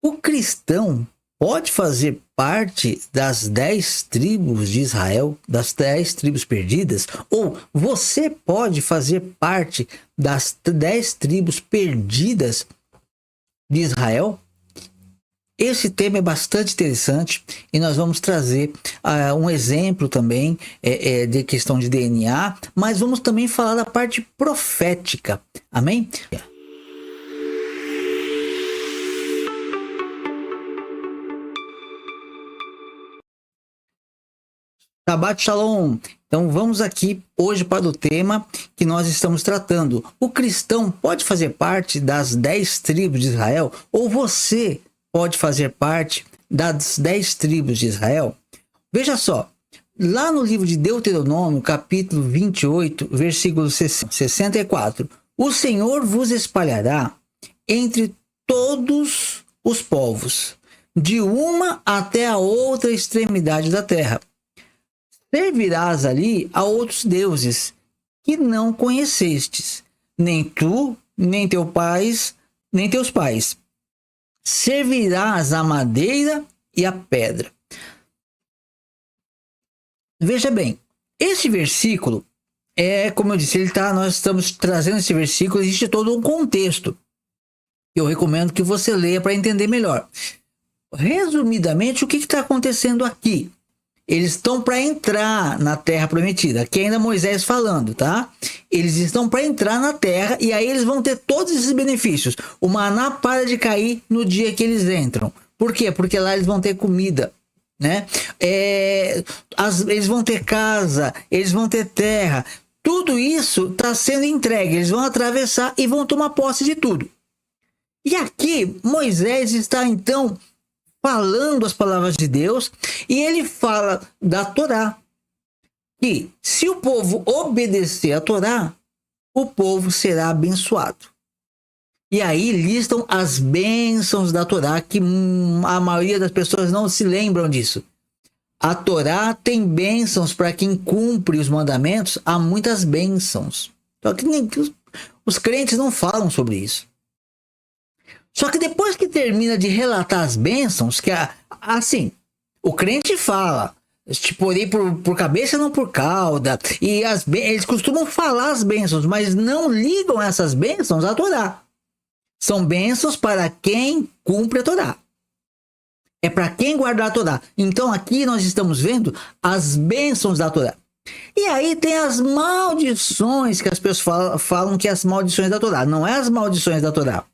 O cristão pode fazer parte das 10 tribos de Israel, das 10 tribos perdidas? Ou você pode fazer parte das 10 tribos perdidas de Israel? Esse tema é bastante interessante e nós vamos trazer um exemplo também de questão de DNA, mas vamos também falar da parte profética. Amém? Shabbat Shalom. Então vamos aqui hoje para o tema que nós estamos tratando. O cristão pode fazer parte das 10 tribos de Israel? Ou você pode fazer parte das 10 tribos de Israel? Veja só, lá no livro de Deuteronômio, capítulo 28, versículo 64, o Senhor vos espalhará entre todos os povos, de uma até a outra extremidade da terra. Servirás ali a outros deuses que não conhecestes, nem tu, nem teus pais. Servirás a madeira e a pedra. Veja bem, esse versículo como eu disse, nós estamos trazendo esse versículo, existe todo um contexto. Eu recomendo que você leia para entender melhor. Resumidamente, o que está acontecendo aqui? Eles estão para entrar na terra prometida. Aqui ainda Moisés falando, tá? Eles estão para entrar na terra e aí eles vão ter todos esses benefícios. O maná para de cair no dia que eles entram. Por quê? Porque lá eles vão ter comida, né? Eles vão ter casa, eles vão ter terra. Tudo isso está sendo entregue. Eles vão atravessar e vão tomar posse de tudo. E aqui Moisés está então falando as palavras de Deus, e ele fala da Torá, que se o povo obedecer a Torá, o povo será abençoado. E aí listam as bênçãos da Torá, que a maioria das pessoas não se lembram disso. A Torá tem bênçãos para quem cumpre os mandamentos, há muitas bênçãos. Só que os crentes não falam sobre isso. Só que depois que termina de relatar as bênçãos, que assim, o crente fala, te porei por cabeça, não por cauda, e eles costumam falar as bênçãos, mas não ligam essas bênçãos à Torá. São bênçãos para quem cumpre a Torá. É para quem guardar a Torá. Então aqui nós estamos vendo as bênçãos da Torá. E aí tem as maldições que as pessoas falam que é as maldições da Torá. Não é as maldições da Torá.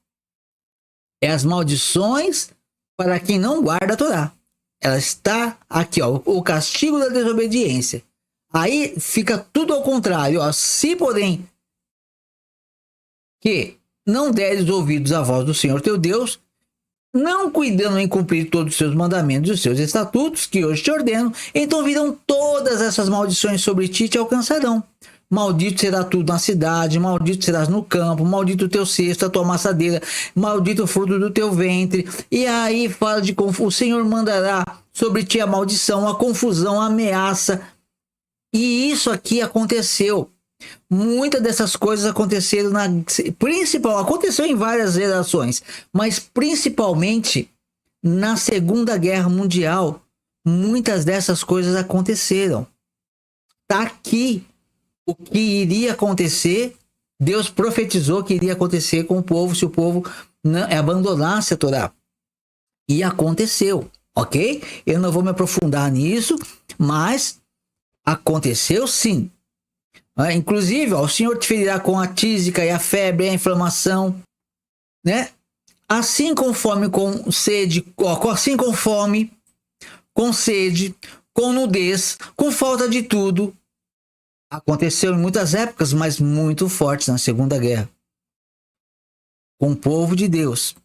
É as maldições para quem não guarda a Torá. Ela está aqui, ó, o castigo da desobediência. Aí fica tudo ao contrário, ó. Se porém que não deres ouvidos à voz do Senhor teu Deus, não cuidando em cumprir todos os seus mandamentos e os seus estatutos que hoje te ordeno, então virão todas essas maldições sobre ti e te alcançarão. Maldito será tudo na cidade, maldito serás no campo, maldito o teu cesto, a tua amassadeira, maldito o fruto do teu ventre. E aí fala de o Senhor mandará sobre ti a maldição, a confusão, a ameaça. E isso aqui aconteceu. Muitas dessas coisas aconteceram aconteceu em várias gerações, mas principalmente na Segunda Guerra Mundial, muitas dessas coisas aconteceram. Tá aqui o que iria acontecer, Deus profetizou que iria acontecer com o povo se o povo não abandonasse a Torá. E aconteceu, ok? Eu não vou me aprofundar nisso, mas aconteceu sim. Inclusive, ó, o Senhor te ferirá com a tísica e a febre e a inflamação, né? Assim conforme com sede, assim com fome, com sede, com nudez, com falta de tudo. Aconteceu em muitas épocas, mas muito fortes na Segunda Guerra. Com o povo de Deus.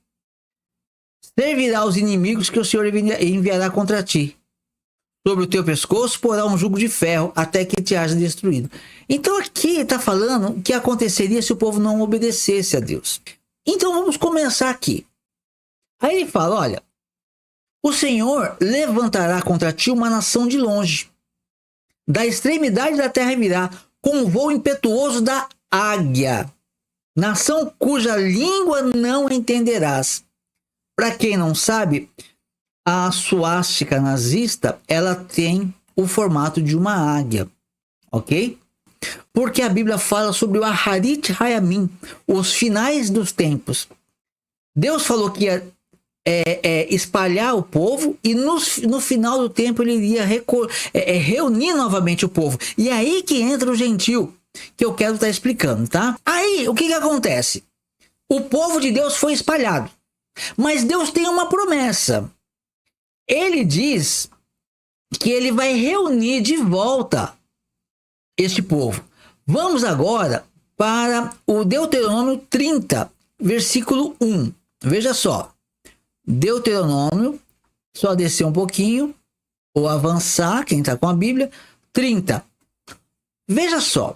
Servirá os inimigos que o Senhor enviará contra ti. Sobre o teu pescoço porá um jugo de ferro, até que te haja destruído. Então aqui está falando o que aconteceria se o povo não obedecesse a Deus. Então vamos começar aqui. Aí ele fala, olha, o Senhor levantará contra ti uma nação de longe. Da extremidade da terra virá, com o voo impetuoso da águia. Nação cuja língua não entenderás. Para quem não sabe, a suástica nazista, ela tem o formato de uma águia, ok? Porque a Bíblia fala sobre o Aharit Hayamim, os finais dos tempos. Deus falou que ia espalhar o povo e no final do tempo ele iria reunir novamente o povo. E é aí que entra o gentil, que eu quero estar explicando, tá? Aí, o que acontece? O povo de Deus foi espalhado, mas Deus tem uma promessa. Ele diz que ele vai reunir de volta este povo. Vamos agora para o Deuteronômio 30, versículo 1. Veja só. Deuteronômio, só descer um pouquinho, ou avançar, quem está com a Bíblia, 30. Veja só.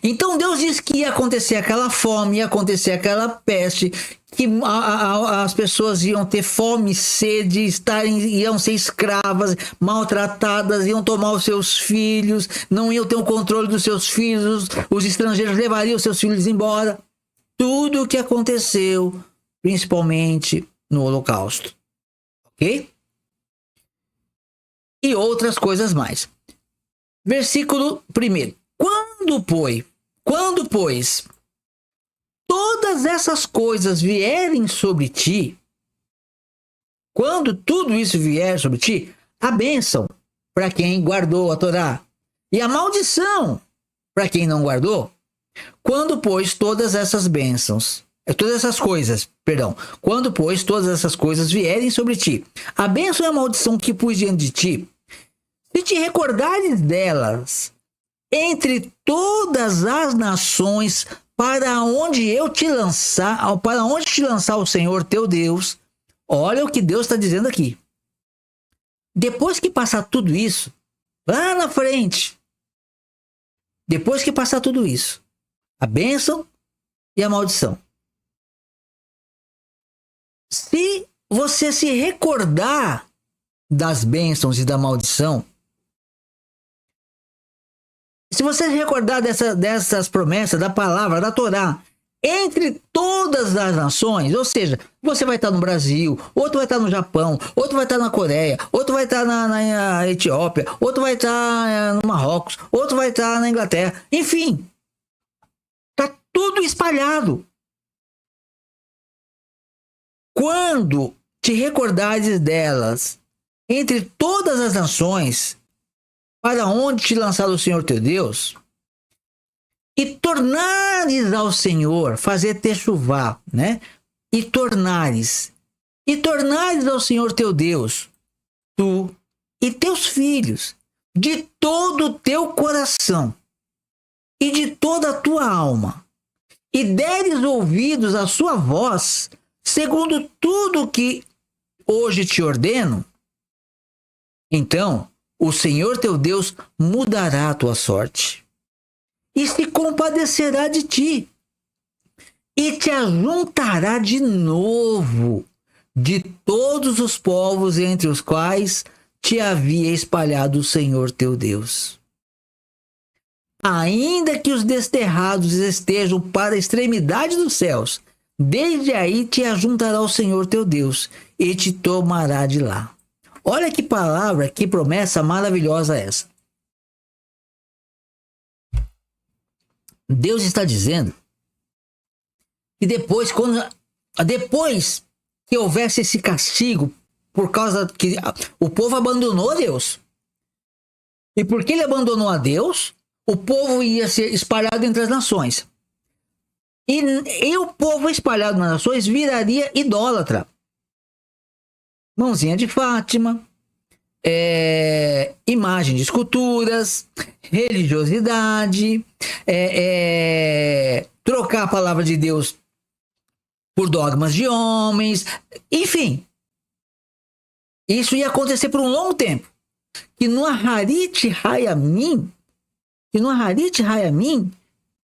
Então Deus disse que ia acontecer aquela fome, ia acontecer aquela peste, que as pessoas iam ter fome, sede, iam ser escravas, maltratadas, iam tomar os seus filhos, não iam ter o controle dos seus filhos, os estrangeiros levariam os seus filhos embora. Tudo o que aconteceu, principalmente no Holocausto. Ok? E outras coisas mais. Versículo 1. Quando, pois, todas essas coisas vierem sobre ti, quando tudo isso vier sobre ti, a bênção para quem guardou a Torá e a maldição para quem não guardou. Quando, pois, todas essas coisas vierem sobre ti, a bênção e a maldição que pus diante de ti, se te recordares delas entre todas as nações, para onde te lançar o Senhor teu Deus. Olha o que Deus está dizendo aqui. Depois que passar tudo isso, lá na frente, depois que passar tudo isso, a bênção e a maldição. Se você se recordar das bênçãos e da maldição, se você se recordar dessas promessas, da palavra, da Torá, entre todas as nações, ou seja, você vai estar no Brasil, outro vai estar no Japão, outro vai estar na Coreia, outro vai estar na Etiópia, outro vai estar no Marrocos, outro vai estar na Inglaterra, enfim, está tudo espalhado. Quando te recordares delas entre todas as nações, para onde te lançar o Senhor teu Deus, e tornares ao Senhor, fazer techuvá, né? E tornares ao Senhor teu Deus, tu e teus filhos, de todo o teu coração e de toda a tua alma, e deres ouvidos à sua voz, segundo tudo que hoje te ordeno, então o Senhor teu Deus mudará a tua sorte e se compadecerá de ti e te ajuntará de novo de todos os povos entre os quais te havia espalhado o Senhor teu Deus. Ainda que os desterrados estejam para a extremidade dos céus, desde aí te ajuntará o Senhor teu Deus e te tomará de lá. Olha que palavra, que promessa maravilhosa essa. Deus está dizendo que depois que houvesse esse castigo, por causa que o povo abandonou a Deus. E porque ele abandonou a Deus, o povo ia ser espalhado entre as nações. E o povo espalhado nas nações viraria idólatra. Mãozinha de Fátima, imagem de esculturas, religiosidade, trocar a palavra de Deus por dogmas de homens, enfim. Isso ia acontecer por um longo tempo. Que no Aharit Hayamim,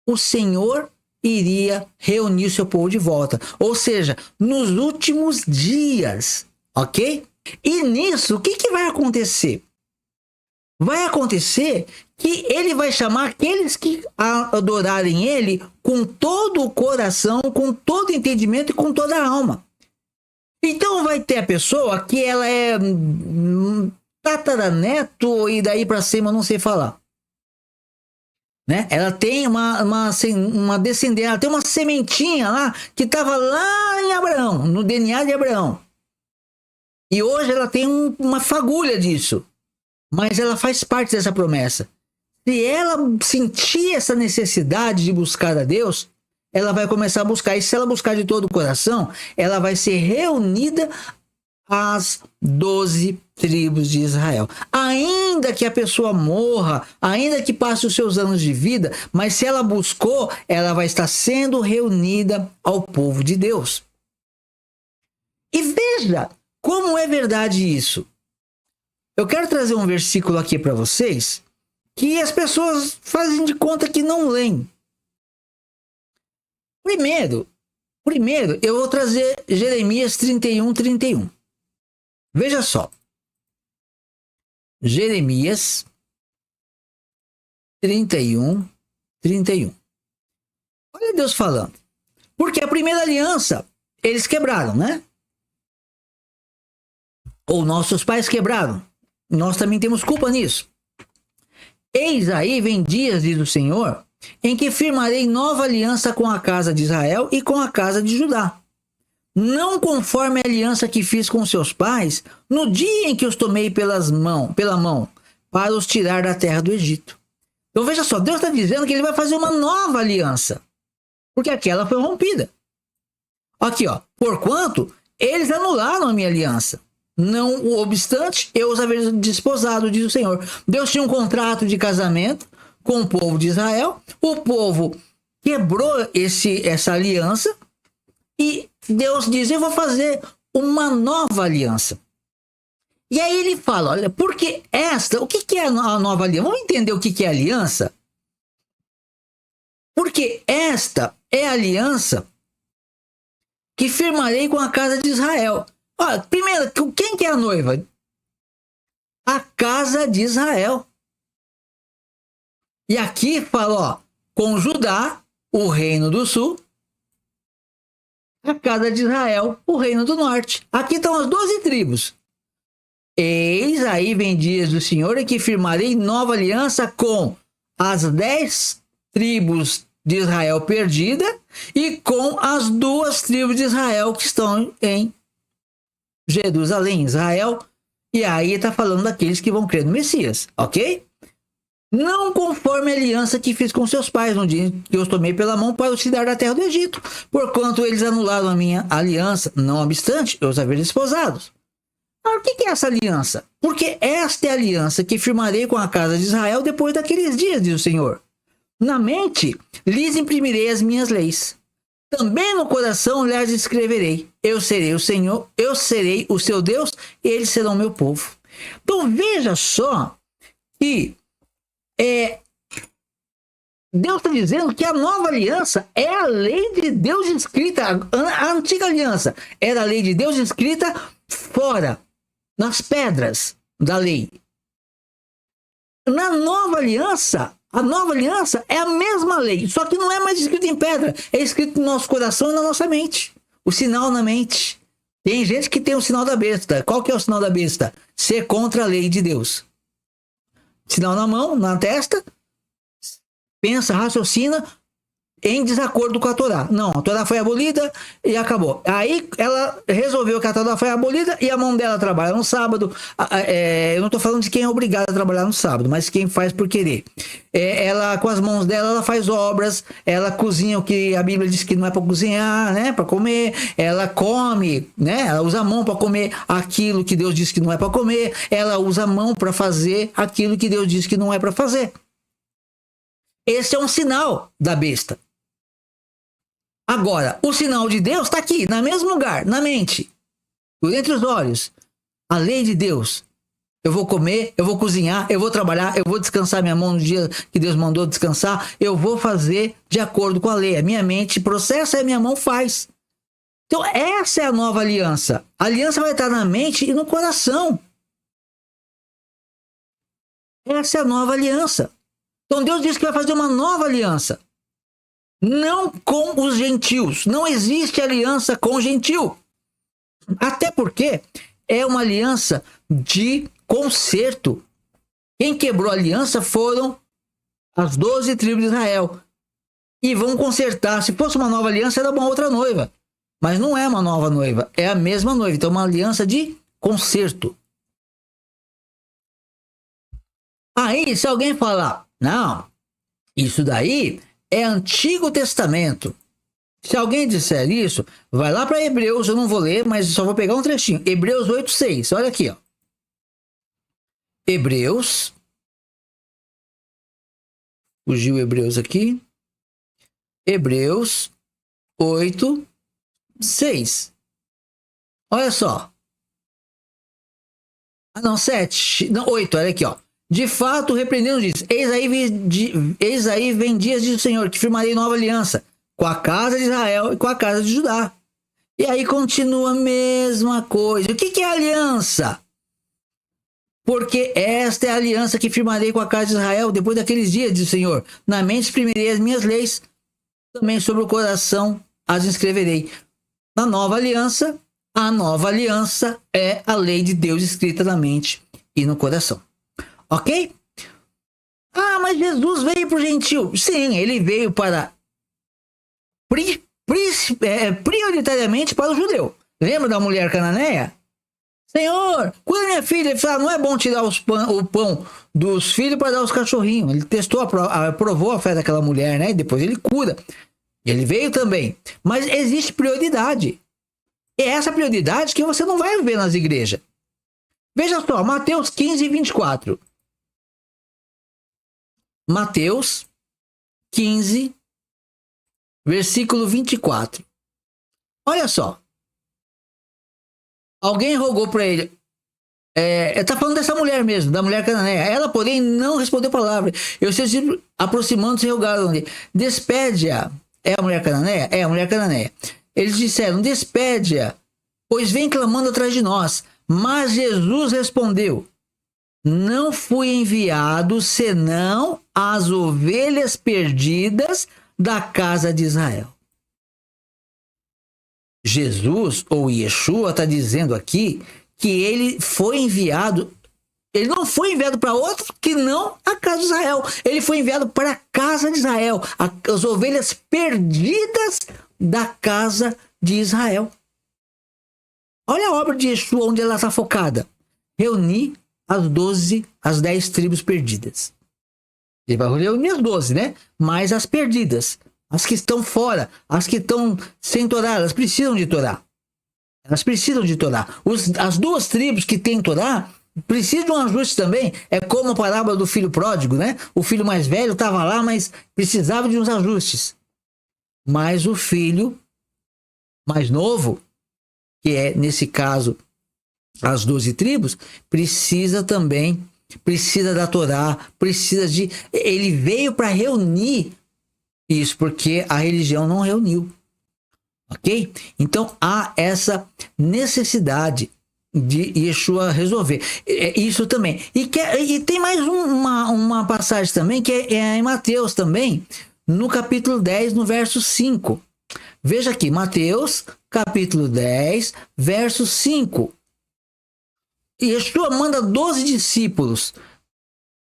o Senhor iria reunir o seu povo de volta. Ou seja, nos últimos dias. Ok? E nisso, o que vai acontecer? Vai acontecer que ele vai chamar aqueles que adorarem ele com todo o coração, com todo o entendimento e com toda a alma. Então vai ter a pessoa que ela é tataraneto e daí para cima eu não sei falar. Né? Ela tem uma descendência, ela tem uma sementinha lá que estava lá em Abraão, no DNA de Abraão. E hoje ela tem uma fagulha disso. Mas ela faz parte dessa promessa. Se ela sentir essa necessidade de buscar a Deus, ela vai começar a buscar. E se ela buscar de todo o coração, ela vai ser reunida às 12 tribos de Israel. Ainda que a pessoa morra, ainda que passe os seus anos de vida, mas se ela buscou, ela vai estar sendo reunida ao povo de Deus. E veja como é verdade isso. Eu quero trazer um versículo aqui para vocês que as pessoas fazem de conta que não leem. Primeiro, eu vou trazer Jeremias 31:31. Veja só. Jeremias 31:31. Olha Deus falando. Porque a primeira aliança, eles quebraram, né? Ou nossos pais quebraram. Nós também temos culpa nisso. Eis aí vem dias, diz o Senhor, em que firmarei nova aliança com a casa de Israel e com a casa de Judá. Não conforme a aliança que fiz com seus pais, no dia em que os tomei pela mão, para os tirar da terra do Egito. Então veja só, Deus está dizendo que ele vai fazer uma nova aliança, porque aquela foi rompida. Aqui, ó, porquanto eles anularam a minha aliança. Não obstante, eu os haver desposado, diz o Senhor. Deus tinha um contrato de casamento com o povo de Israel. O povo quebrou essa aliança e Deus diz, eu vou fazer uma nova aliança. E aí ele fala, olha, porque o que é a nova aliança? Vamos entender o que é aliança? Porque esta é a aliança que firmarei com a casa de Israel. Ó, primeiro, quem que é a noiva? A casa de Israel. E aqui fala, ó, com Judá, o reino do sul, a casa de Israel, o reino do norte. Aqui estão as 12 tribos. Eis aí vem dias do Senhor em que firmarei nova aliança com as 10 tribos de Israel perdida e com as 2 tribos de Israel que estão em Jerusalém, Israel, e aí está falando daqueles que vão crer no Messias, ok? Não conforme a aliança que fiz com seus pais no dia que eu os tomei pela mão para os tirar da terra do Egito, porquanto eles anularam a minha aliança, não obstante eu os haver desposados. Agora, o que é essa aliança? Porque esta é a aliança que firmarei com a casa de Israel depois daqueles dias, diz o Senhor. Na mente lhes imprimirei as minhas leis. Também no coração lhes escreverei. Eu serei o Senhor, eu serei o seu Deus, e eles serão meu povo. Então veja só que Deus está dizendo que a nova aliança é a lei de Deus escrita. A antiga aliança era a lei de Deus escrita fora, nas pedras da lei. Na nova aliança, a nova aliança é a mesma lei, só que não é mais escrito em pedra, é escrito no nosso coração e na nossa mente. O sinal na mente. Tem gente que tem o sinal da besta. Qual que é o sinal da besta? Ser contra a lei de Deus. Sinal na mão, na testa, pensa, raciocina em desacordo com a Torá. Não, a Torá foi abolida e acabou. Aí ela resolveu que a Torá foi abolida e a mão dela trabalha no sábado. Eu não estou falando de quem é obrigado a trabalhar no sábado, mas quem faz por querer. Ela, com as mãos dela, ela faz obras, ela cozinha o que a Bíblia diz que não é para cozinhar, né? Para comer. Ela come, né? Ela usa a mão para comer aquilo que Deus diz que não é para comer. Ela usa a mão para fazer aquilo que Deus diz que não é para fazer. Esse é um sinal da besta. Agora, o sinal de Deus está aqui, no mesmo lugar, na mente, por entre os olhos. A lei de Deus. Eu vou comer, eu vou cozinhar, eu vou trabalhar, eu vou descansar minha mão no dia que Deus mandou descansar. Eu vou fazer de acordo com a lei. A minha mente processa e a minha mão faz. Então, essa é a nova aliança. A aliança vai estar na mente e no coração. Essa é a nova aliança. Então, Deus diz que vai fazer uma nova aliança. Não com os gentios. Não existe aliança com o gentio. Até porque é uma aliança de conserto. Quem quebrou a aliança foram as 12 tribos de Israel. E vão consertar. Se fosse uma nova aliança, era uma outra noiva. Mas não é uma nova noiva, é a mesma noiva. Então, uma aliança de conserto. Aí, se alguém falar, não, isso daí é Antigo Testamento. Se alguém disser isso, vai lá para Hebreus, eu não vou ler, mas só vou pegar um trechinho. Hebreus 8:6, olha aqui, ó. Hebreus. Fugiu Hebreus aqui. Hebreus 8:6. Olha só. Ah, não, 7. Não, 8, olha aqui, ó. De fato, repreendendo diz: Eis aí vem dias, diz o Senhor, que firmarei nova aliança com a casa de Israel e com a casa de Judá. E aí continua a mesma coisa. O que é aliança? Porque esta é a aliança que firmarei com a casa de Israel depois daqueles dias, diz o Senhor. Na mente exprimirei as minhas leis, também sobre o coração as inscreverei. Na nova aliança, a nova aliança é a lei de Deus escrita na mente e no coração. Ok? Ah, mas Jesus veio para o gentil. Sim, ele veio para prioritariamente para o judeu. Lembra da mulher cananeia? Senhor, cuida da minha filha. Ele falou, não é bom tirar o pão dos filhos para dar aos cachorrinhos. Ele testou, aprovou a fé daquela mulher, né? E depois ele cura. Ele veio também. Mas existe prioridade. E é essa prioridade que você não vai ver nas igrejas. Veja só, Mateus 15:24. Mateus 15, versículo 24. Olha só. Alguém rogou para ele. Está falando dessa mulher mesmo, da mulher cananeia. Ela, porém, não respondeu palavra. Eu sei aproximando-se e rogaram-lhe: despede-a. É a mulher cananeia? É a mulher cananeia. Eles disseram: despede-a, pois vem clamando atrás de nós. Mas Jesus respondeu: não fui enviado senão as ovelhas perdidas da casa de Israel. Jesus, ou Yeshua, está dizendo aqui que ele foi enviado. Ele não foi enviado para outro que não a casa de Israel. Ele foi enviado para a casa de Israel, as ovelhas perdidas da casa de Israel. Olha a obra de Yeshua, onde ela está focada. Reunir as 10 tribos perdidas. Ele vai reunir as 12, né? Mas as perdidas, as que estão fora, as que estão sem Torá, elas precisam de Torá. Elas precisam de Torá. As 2 tribos que têm Torá precisam de um ajuste também. É como a parábola do filho pródigo, né? O filho mais velho estava lá, mas precisava de uns ajustes. Mas o filho mais novo, que é, nesse caso, as 12 tribos, precisa da Torá, ele veio para reunir isso, porque a religião não reuniu. Ok? Então há essa necessidade de Yeshua resolver. Isso também. E tem mais uma passagem também, que é em Mateus também, no capítulo 10, no verso 5. Veja aqui, Mateus, capítulo 10, verso 5. Yeshua manda 12 discípulos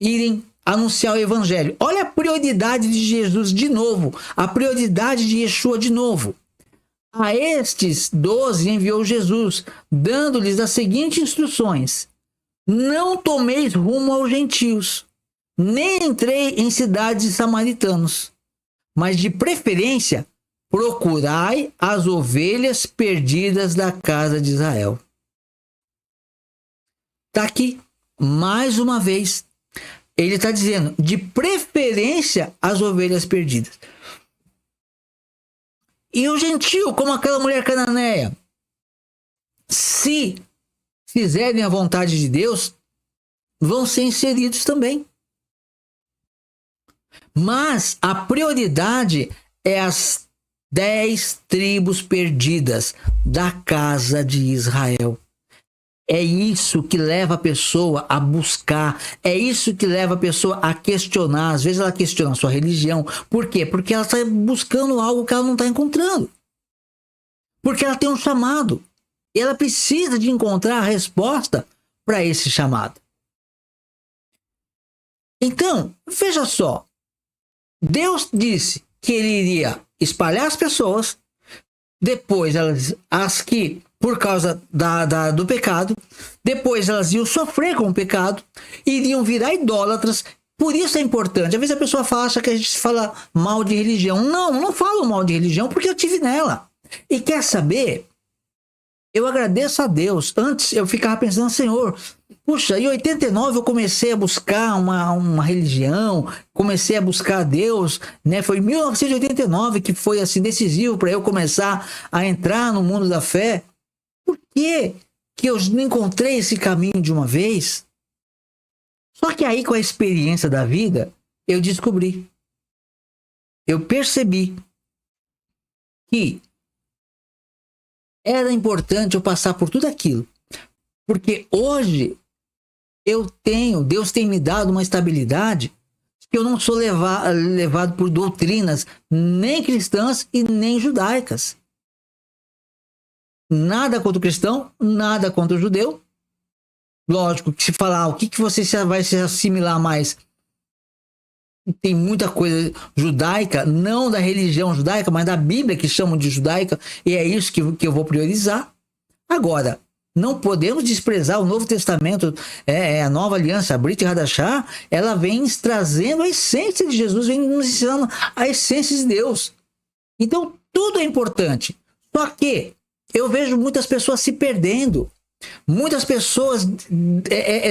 irem anunciar o evangelho. Olha a prioridade de Jesus de novo. A prioridade de Yeshua de novo. A estes 12 enviou Jesus, dando-lhes as seguintes instruções: não tomeis rumo aos gentios, nem entrei em cidades samaritanos, mas de preferência procurai as ovelhas perdidas da casa de Israel. Está aqui, mais uma vez, ele está dizendo, de preferência, as ovelhas perdidas. E o gentio, como aquela mulher cananeia, se fizerem a vontade de Deus, vão ser inseridos também. Mas a prioridade é as 10 tribos perdidas da casa de Israel. É isso que leva a pessoa a buscar, é isso que leva a pessoa a questionar. Às vezes ela questiona a sua religião. Por quê? Porque ela está buscando algo que ela não está encontrando. Porque ela tem um chamado. E ela precisa de encontrar a resposta para esse chamado. Então, veja só. Deus disse que ele iria espalhar as pessoas, depois as que, por causa do pecado, depois elas iam sofrer com o pecado, iriam virar idólatras. Por isso é importante. Às vezes a pessoa acha que a gente fala mal de religião. Não falo mal de religião porque eu tive nela. E quer saber? Eu agradeço a Deus. Antes eu ficava pensando, Senhor, puxa, em 89 eu comecei a buscar uma religião, comecei a buscar Deus, né? Foi em 1989 que foi assim decisivo para eu começar a entrar no mundo da fé. Por que eu não encontrei esse caminho de uma vez? Só que aí, com a experiência da vida, eu descobri. Eu percebi que era importante eu passar por tudo aquilo. Porque hoje Deus tem me dado uma estabilidade que eu não sou levado por doutrinas nem cristãs e nem judaicas. Nada contra o cristão, nada contra o judeu. Lógico que se falar o que você vai se assimilar mais, tem muita coisa judaica, não da religião judaica, mas da Bíblia que chamam de judaica, e é isso que eu vou priorizar. Agora, não podemos desprezar o Novo Testamento, a Nova Aliança, a Brit Hadashah, ela vem trazendo a essência de Jesus, vem nos ensinando a essência de Deus. Então, tudo é importante. Só que eu vejo muitas pessoas se perdendo. Muitas pessoas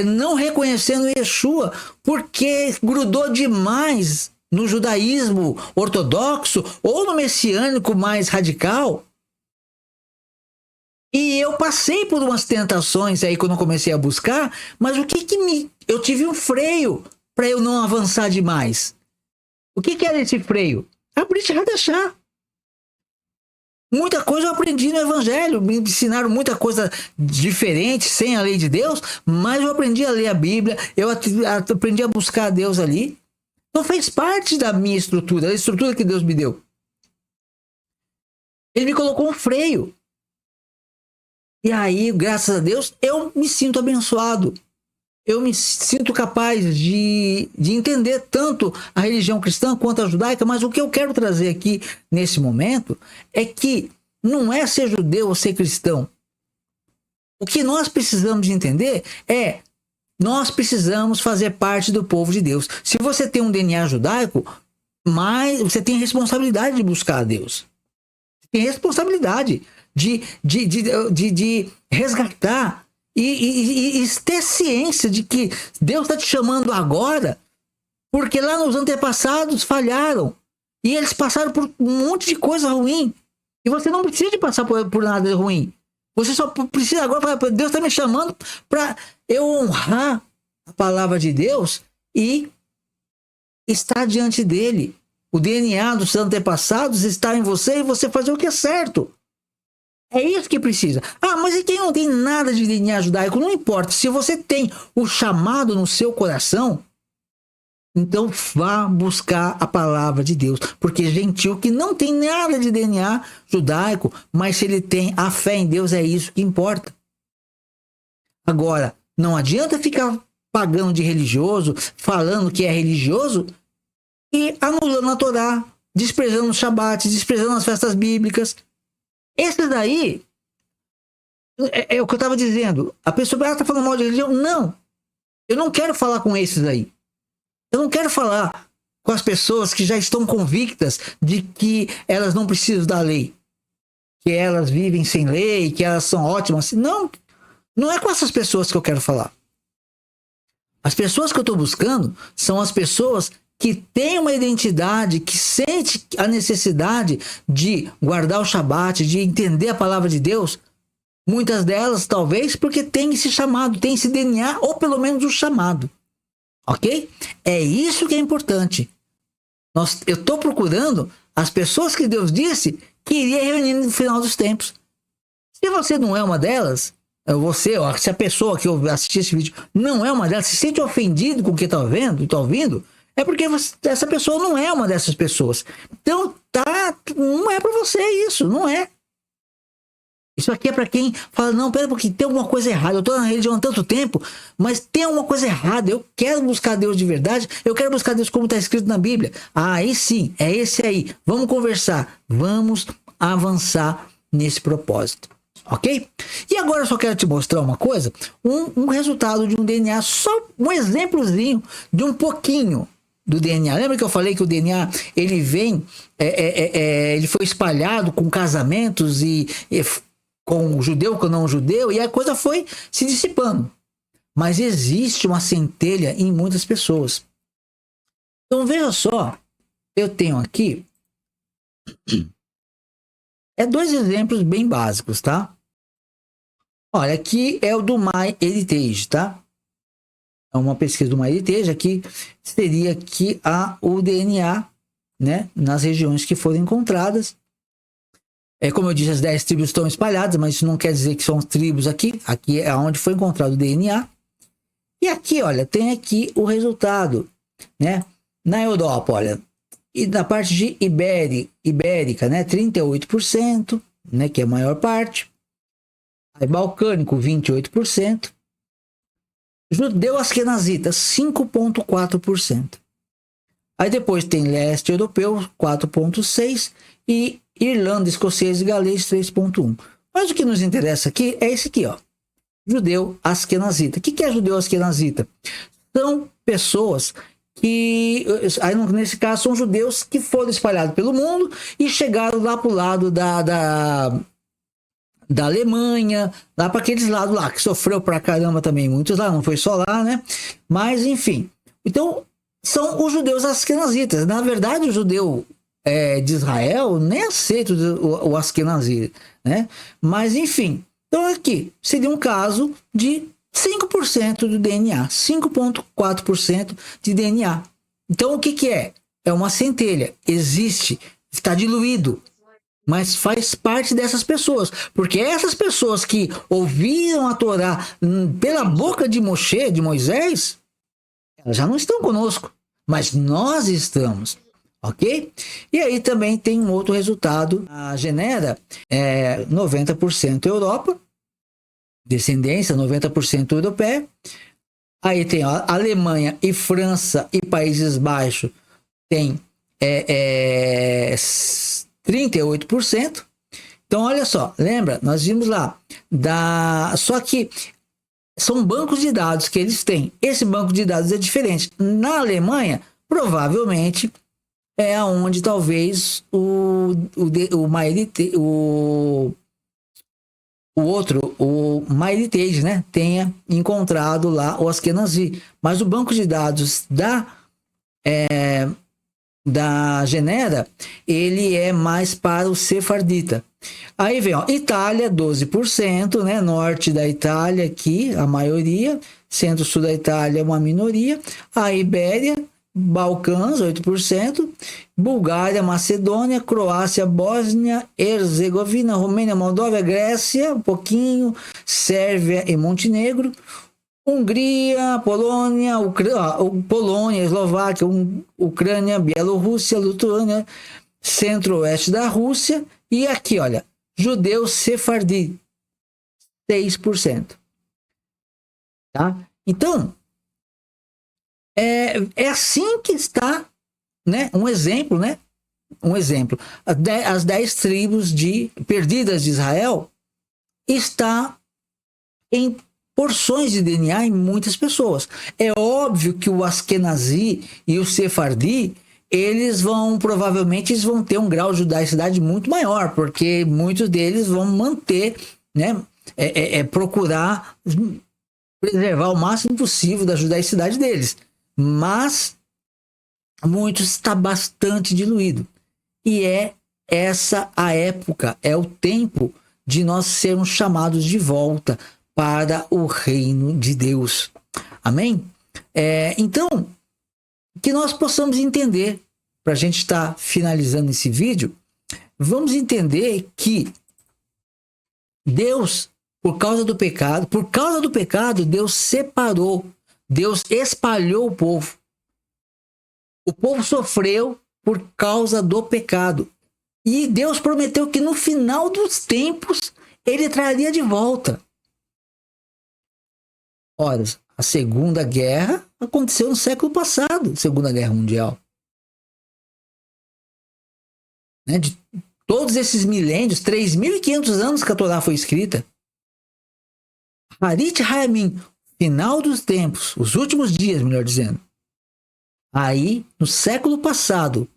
não reconhecendo Yeshua porque grudou demais no judaísmo ortodoxo ou no messiânico mais radical. E eu passei por umas tentações aí quando eu comecei a buscar, mas eu tive um freio para eu não avançar demais. O que era esse freio? A Brit Hadashah. Muita coisa eu aprendi no Evangelho, me ensinaram muita coisa diferente, sem a lei de Deus, mas eu aprendi a ler a Bíblia, eu aprendi a buscar a Deus ali. Então fez parte da minha estrutura, da estrutura que Deus me deu. Ele me colocou um freio. E aí, graças a Deus, eu me sinto abençoado. Eu me sinto capaz de entender tanto a religião cristã quanto a judaica, mas o que eu quero trazer aqui nesse momento é que não é ser judeu ou ser cristão. O que nós precisamos de entender é nós precisamos fazer parte do povo de Deus. Se você tem um DNA judaico, mas você tem responsabilidade de buscar a Deus. Você tem responsabilidade de resgatar e ter ciência de que Deus está te chamando agora, porque lá nos antepassados falharam e eles passaram por um monte de coisa ruim. E você não precisa de passar por nada ruim. Você só precisa agora falar, Deus está me chamando para eu honrar a palavra de Deus e estar diante dele. O DNA dos antepassados está em você e você fazer o que é certo. É isso que precisa. Ah, mas e quem não tem nada de DNA judaico? Não importa. Se você tem o chamado no seu coração, então vá buscar a palavra de Deus. Porque gentil que não tem nada de DNA judaico, mas se ele tem a fé em Deus, é isso que importa. Agora, não adianta ficar pagando de religioso, falando que é religioso e anulando a Torá, desprezando os Shabat, desprezando as festas bíblicas. Esses daí, é o que eu estava dizendo. A pessoa está falando mal de religião. Não. Eu não quero falar com esses aí. Eu não quero falar com as pessoas que já estão convictas de que elas não precisam da lei. Que elas vivem sem lei, que elas são ótimas. Não. Não é com essas pessoas que eu quero falar. As pessoas que eu estou buscando são as pessoas que tem uma identidade, que sente a necessidade de guardar o Shabat, de entender a palavra de Deus, muitas delas talvez porque tem esse chamado, tem esse DNA, ou pelo menos o chamado. Ok? É isso que é importante. Eu estou procurando as pessoas que Deus disse que iria reunir no final dos tempos. Se você não é uma delas, se a pessoa que assistir esse vídeo não é uma delas, se sente ofendido com o que está vendo e está ouvindo, é porque essa pessoa não é uma dessas pessoas. Então, não é para você isso, não é. Isso aqui é para quem fala, não, pera um pouquinho, tem alguma coisa errada. Eu estou na religião há tanto tempo, mas tem alguma coisa errada. Eu quero buscar Deus de verdade. Eu quero buscar Deus como está escrito na Bíblia. Ah, aí sim, é esse aí. Vamos conversar. Vamos avançar nesse propósito. Ok? E agora eu só quero te mostrar uma coisa. Um resultado de um DNA, só um exemplozinho de um pouquinho do DNA. Lembra que eu falei que o DNA ele vem, ele foi espalhado com casamentos e com o judeu, com o não judeu, e a coisa foi se dissipando. Mas existe uma centelha em muitas pessoas. Então veja só, eu tenho aqui dois exemplos bem básicos, tá? Olha, aqui é o do MyHeritage, tá? É uma pesquisa do MyHeritage, aqui seria aqui o DNA, né, nas regiões que foram encontradas. Como eu disse, as 10 tribos estão espalhadas, mas isso não quer dizer que são tribos aqui. Aqui é onde foi encontrado o DNA. E aqui, olha, tem aqui o resultado, né? Na Europa, olha, e na parte de ibérica, né? 38%, né? Que é a maior parte. Aí, balcânico, 28%. Judeu asquenazita, 5,4%. Aí depois tem leste europeu, 4,6%. E Irlanda, escocês e galês, 3,1%. Mas o que nos interessa aqui é esse aqui, ó. Judeu asquenazita. O que é judeu asquenazita? São pessoas que, aí nesse caso, são judeus que foram espalhados pelo mundo e chegaram lá para o lado da Alemanha, lá para aqueles lados lá, que sofreu pra caramba também, muitos lá, não foi só lá, né? Mas, enfim. Então, são os judeus asquenazitas. Na verdade, o judeu de Israel nem aceita o asquenazi, né? Mas, enfim. Então, aqui seria um caso de 5% do DNA, 5,4% de DNA. Então, o que é? É uma centelha, existe, está diluído, mas faz parte dessas pessoas, porque essas pessoas que ouviram a Torá pela boca de Moisés, elas já não estão conosco, mas nós estamos. Ok? E aí também tem um outro resultado. A Genera é 90% Europa, descendência 90% europeia. Aí tem a Alemanha e França e Países Baixos, tem 38%. Então, olha só, lembra? Nós vimos lá, só que são bancos de dados que eles têm. Esse banco de dados é diferente. Na Alemanha, provavelmente, é onde talvez o MyHeritage, né, tenha encontrado lá o Askenazi. Mas o banco de dados da Genera, ele é mais para o sefardita. Aí vem, ó, Itália, 12%, né, norte da Itália aqui, a maioria, centro-sul da Itália, uma minoria, a Ibéria, Balcãs, 8%, Bulgária, Macedônia, Croácia, Bósnia, Herzegovina, Romênia, Moldóvia, Grécia, um pouquinho, Sérvia e Montenegro, Hungria, Polônia, Polônia, Eslováquia, Ucrânia, Bielorrússia, Lituânia, centro-oeste da Rússia, e aqui, olha, judeus sefardi, 6%. Tá? Então, é assim que está, né? Um exemplo, né? Um exemplo. As 10 tribos perdidas de Israel está em porções de DNA em muitas pessoas. É óbvio que o Askenazi e o Sefardi, eles provavelmente vão ter um grau de judaicidade muito maior, porque muitos deles vão manter, né? Procurar preservar o máximo possível da judaicidade deles. Mas muitos está bastante diluído. E essa a época, é o tempo de nós sermos chamados de volta para o reino de Deus. Amém? Então, que nós possamos entender, para a gente estar finalizando esse vídeo, vamos entender que Deus, por causa do pecado, Deus separou, Deus espalhou o povo. O povo sofreu por causa do pecado. E Deus prometeu que no final dos tempos ele traria de volta. Ora, a Segunda Guerra aconteceu no século passado, Segunda Guerra Mundial. Né? De todos esses milênios, 3.500 anos que a Torá foi escrita. Harit Hayamim, final dos tempos, os últimos dias, melhor dizendo. Aí, no século passado,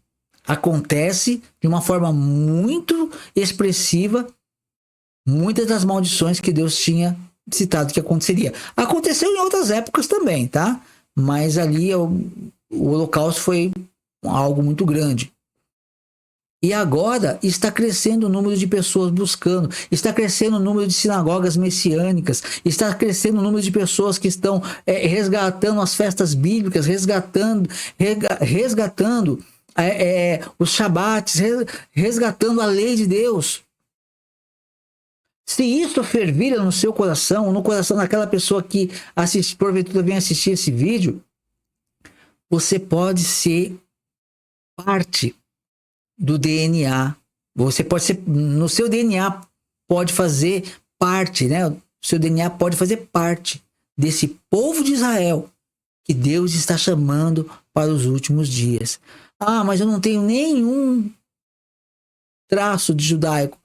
acontece de uma forma muito expressiva muitas das maldições que Deus tinha citado que aconteceria. Aconteceu em outras épocas também, tá? Mas ali o Holocausto foi algo muito grande. E agora está crescendo o número de pessoas buscando, está crescendo o número de sinagogas messiânicas, está crescendo o número de pessoas que estão resgatando as festas bíblicas, resgatando os Shabbats, resgatando a lei de Deus. Se isso fervilha no seu coração, no coração daquela pessoa que assiste, porventura vem assistir esse vídeo, você pode ser parte do DNA. Você pode ser, no seu DNA pode fazer parte, né? O seu DNA pode fazer parte desse povo de Israel que Deus está chamando para os últimos dias. Ah, mas eu não tenho nenhum traço de judaico.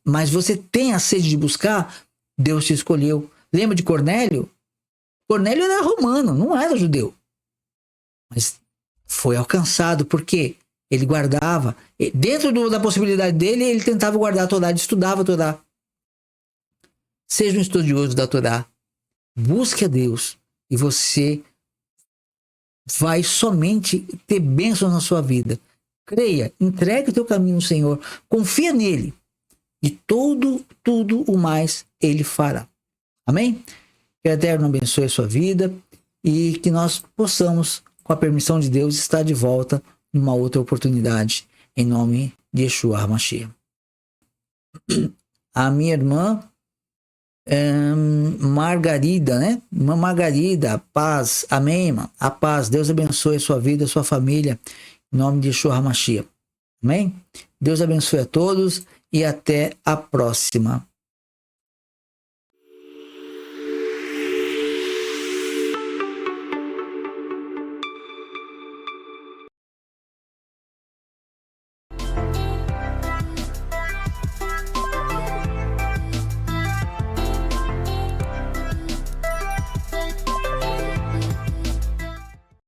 Mas você tem a sede de buscar, Deus te escolheu. Lembra de Cornélio? Cornélio era romano, não era judeu. Mas foi alcançado porque ele guardava, dentro da possibilidade dele, ele tentava guardar a Torá, ele estudava a Torá. Seja um estudioso da Torá, busque a Deus e você vai somente ter bênçãos na sua vida. Creia, entregue o teu caminho ao Senhor, confia nele e tudo o mais ele fará. Amém? Que o Eterno abençoe a sua vida e que nós possamos, com a permissão de Deus, estar de volta numa outra oportunidade, em nome de Yeshua HaMashiach. A minha irmã Margarida, né? Irmã Margarida, a paz, amém, irmã? A paz, Deus abençoe a sua vida, a sua família, em nome de Yeshua HaMashiach. Amém? Deus abençoe a todos e até a próxima.